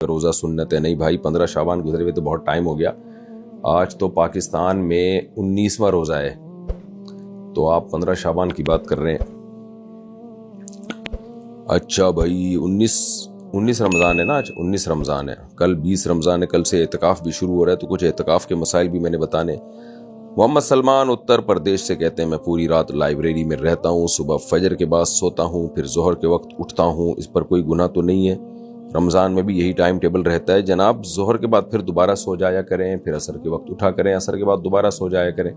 روزہ سنت ہے؟ نہیں بھائی، 15 شعبان گزرے ہوئے تو بہت ٹائم ہو گیا. آج تو پاکستان میں 19واں روزہ ہے، تو آپ 15 شعبان کی بات کر رہے ہیں. اچھا بھائی، 19 رمضان ہے نا؟ آج 19 رمضان ہے، کل 20 رمضان ہے. کل سے اعتکاف بھی شروع ہو رہا ہے، تو کچھ اعتکاف کے مسائل بھی میں نے بتانے. محمد سلمان اتر پردیش سے کہتے ہیں میں پوری رات لائبریری میں رہتا ہوں، صبح فجر کے بعد سوتا ہوں، پھر ظہر کے وقت اٹھتا ہوں، اس پر کوئی گناہ تو نہیں ہے؟ رمضان میں بھی یہی ٹائم ٹیبل رہتا ہے جناب. ظہر کے بعد پھر دوبارہ سو جایا کریں، پھر عصر کے وقت اٹھا کریں، عصر کے بعد دوبارہ سو جایا کریں.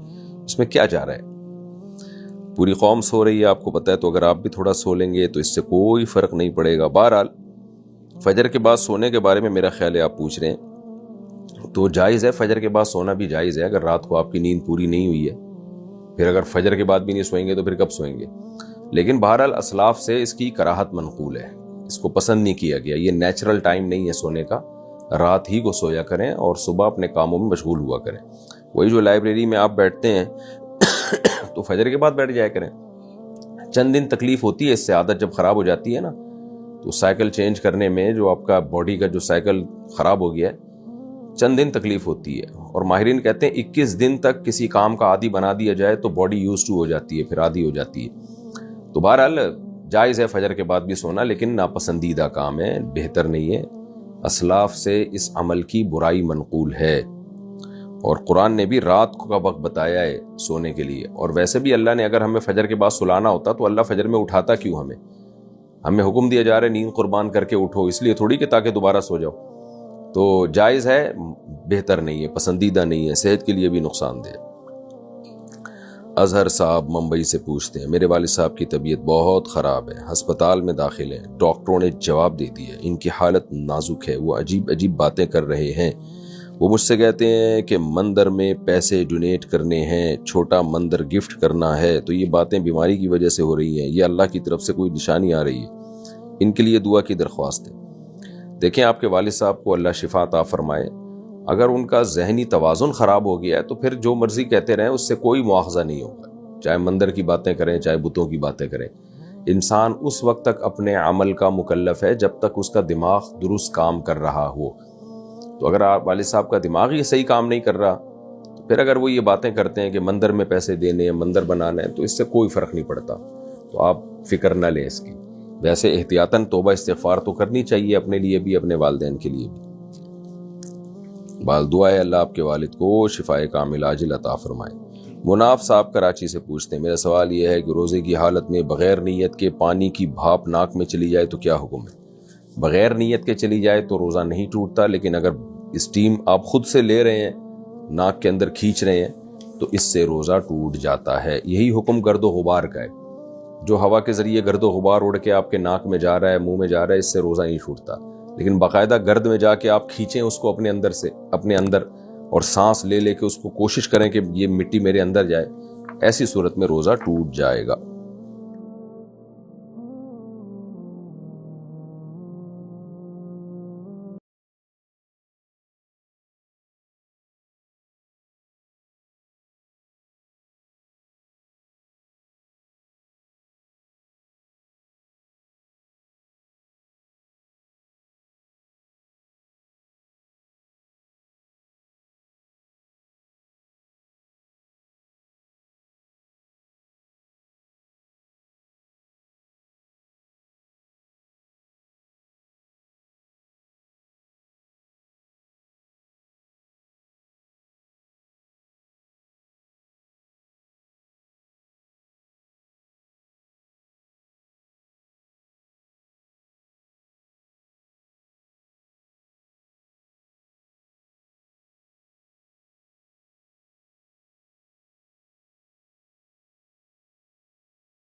اس میں کیا جا رہا ہے؟ پوری قوم سو رہی ہے، آپ کو پتہ ہے، تو اگر آپ بھی تھوڑا سو لیں گے تو اس سے کوئی فرق نہیں پڑے گا. بہرحال فجر کے بعد سونے کے بارے میں میرا خیال ہے آپ پوچھ رہے ہیں، تو جائز ہے، فجر کے بعد سونا بھی جائز ہے اگر رات کو آپ کی نیند پوری نہیں ہوئی ہے. پھر اگر فجر کے بعد بھی نہیں سوئیں گے تو پھر کب سوئیں گے؟ لیکن بہرحال اسلاف سے اس کی کراہت منقول ہے، اس کو پسند نہیں کیا گیا. یہ نیچرل ٹائم نہیں ہے سونے کا، رات ہی کو سویا کریں اور صبح اپنے کاموں میں مشغول ہوا کریں. وہی جو لائبریری میں آپ بیٹھتے ہیں تو فجر کے بعد بیٹھ جایا کریں. چند دن تکلیف ہوتی ہے اس سے، عادت جب خراب ہو جاتی ہے نا، تو سائیکل چینج کرنے میں جو آپ کا باڈی کا جو سائیکل خراب ہو گیا ہے، چند دن تکلیف ہوتی ہے. اور ماہرین کہتے ہیں 21 دن تک کسی کام کا عادی بنا دیا جائے تو باڈی یوز ٹو ہو جاتی ہے، پھر عادی ہو جاتی ہے. تو بہرحال جائز ہے فجر کے بعد بھی سونا، لیکن ناپسندیدہ کام ہے، بہتر نہیں ہے. اسلاف سے اس عمل کی برائی منقول ہے، اور قرآن نے بھی رات کا وقت بتایا ہے سونے کے لیے. اور ویسے بھی اللہ نے اگر ہمیں فجر کے بعد سلانا ہوتا تو اللہ فجر میں اٹھاتا کیوں؟ ہمیں حکم دیا جا رہا ہے نیند قربان کر کے اٹھو، اس لیے تھوڑی کہ تاکہ دوبارہ سو جاؤ. تو جائز ہے، بہتر نہیں ہے، پسندیدہ نہیں ہے، صحت کے لیے بھی نقصان دہ. اظہر صاحب ممبئی سے پوچھتے ہیں میرے والد صاحب کی طبیعت بہت خراب ہے، ہسپتال میں داخل ہیں، ڈاکٹروں نے جواب دے دیا ان کی حالت نازک ہے، وہ عجیب عجیب باتیں کر رہے ہیں. وہ مجھ سے کہتے ہیں کہ مندر میں پیسے ڈونیٹ کرنے ہیں، چھوٹا مندر گفٹ کرنا ہے. تو یہ باتیں بیماری کی وجہ سے ہو رہی ہیں، یہ اللہ کی طرف سے کوئی نشانی آ رہی ہے؟ ان کے لیے دعا کی درخواست ہے. دیکھیں، آپ کے والد صاحب کو اللہ شفا عطا فرمائے. اگر ان کا ذہنی توازن خراب ہو گیا ہے تو پھر جو مرضی کہتے رہیں، اس سے کوئی مواخذہ نہیں ہوگا. چاہے مندر کی باتیں کریں، چاہے بتوں کی باتیں کریں. انسان اس وقت تک اپنے عمل کا مکلف ہے جب تک اس کا دماغ درست کام کر رہا ہو. تو اگر آپ والد صاحب کا دماغ ہی صحیح کام نہیں کر رہا، تو پھر اگر وہ یہ باتیں کرتے ہیں کہ مندر میں پیسے دینے ہیں، مندر بنانا ہے، تو اس سے کوئی فرق نہیں پڑتا. تو آپ فکر نہ لیں اس کی. ویسے احتیاطاً توبہ استغفار تو کرنی چاہیے، اپنے لیے بھی، اپنے والدین کے لیے بھی. بال دعا ہے اللہ آپ کے والد کو شفائے کامل عاجل عطا فرمائے. مناف صاحب کراچی سے پوچھتے ہیں میرا سوال یہ ہے کہ روزے کی حالت میں بغیر نیت کے پانی کی بھاپ ناک میں چلی جائے تو کیا حکم ہے؟ بغیر نیت کے چلی جائے تو روزہ نہیں ٹوٹتا، لیکن اگر اسٹیم آپ خود سے لے رہے ہیں، ناک کے اندر کھینچ رہے ہیں، تو اس سے روزہ ٹوٹ جاتا ہے. یہی حکم گرد و غبار کا ہے. جو ہوا کے ذریعے گرد و غبار اڑ کے آپ کے ناک میں جا رہا ہے، منہ میں جا رہا ہے، اس سے روزہ نہیں ٹوٹتا. لیکن باقاعدہ گرد میں جا کے آپ کھینچیں اس کو اپنے اندر سے، اپنے اندر، اور سانس لے لے کے اس کو کوشش کریں کہ یہ مٹی میرے اندر جائے، ایسی صورت میں روزہ ٹوٹ جائے گا.